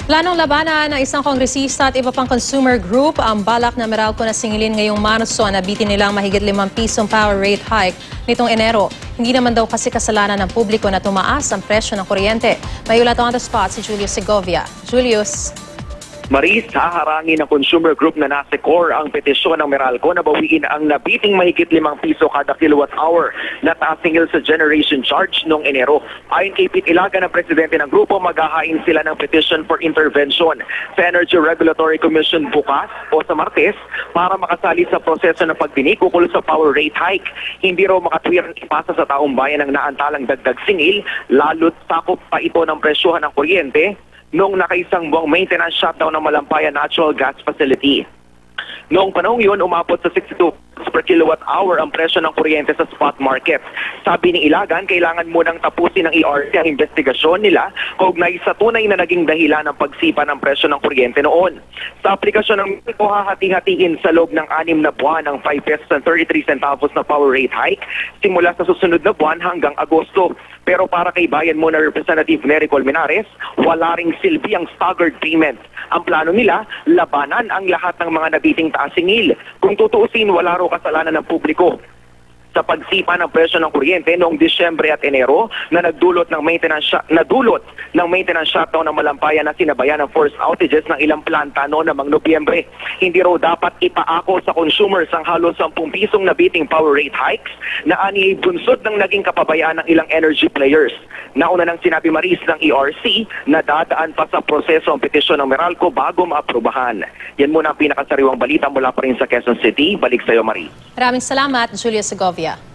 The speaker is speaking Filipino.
Planong labanan ng isang kongresista at iba pang consumer group ang balak na Meralco na singilin ngayong Marso na bitin nilang mahigit 5 pisong power rate hike nitong Enero. Hindi naman daw kasi kasalanan ng publiko na tumaas ang presyo ng kuryente. May ulat on the spot si Julius Segovia. Julius. Maris, haharangin ng consumer group na nasa core ang petisyon ng Meralco na bawiin ang nabiting mahigit 5 piso kada kilowatt hour na taas singil sa generation charge noong Enero. Ayon kay Pete Ilaga na presidente ng grupo, maghahain sila ng petition for intervention sa Energy Regulatory Commission bukas o sa Martes para makasali sa proseso ng pagdinig ukol sa power rate hike. Hindi raw makatwirang ipasa sa taong bayan ang naantalang dagdag singil, lalo't sakop pa ito ng presyohan ng kuryente noong nakaisang buwang maintenance shutdown ng Malampaya Natural Gas Facility. Noong panahong yun, umabot sa 62 per kilowatt hour ang presyo ng kuryente sa spot market. Sabi ni Ilagan, kailangan munang tapusin ng ERC ang investigasyon nila kaugnay sa tunay na naging dahilan ng pagsipa ng presyo ng kuryente noon. Sa aplikasyon ng Meralco, hahati-hatiin sa loob ng 6 na buwan ang 5 pesos and 33 centavos na power rate hike simula sa susunod na buwan hanggang Agosto. Pero para kay Bayan Muna Representative Nery Colmenares, wala ring silbi ang staggered payment. Ang plano nila, labanan ang lahat ng mga nabiting taas singil. Kung tutuusin, wala raw kasalanan ng publiko sa pagsipa ng presyo ng kuryente noong Disyembre at Enero na nagdulot ng maintenance shutdown ng Malampaya na sinabayan ng forced outages ng ilang planta noong namang Nobyembre. Hindi raw dapat ipaako sa consumers ang halos 10 pisong nabiting power rate hikes na ani bunsod ng naging kapabayaan ng ilang energy players. Nauna nang sinabi Maris ng ERC na dadaan pa sa proseso ang petisyon ng Meralco bago maaprubahan. Yan muna ang pinakasariwang balita mula pa rin sa Quezon City. Balik sa iyo, Marie. Maraming salamat, Julius Segovia.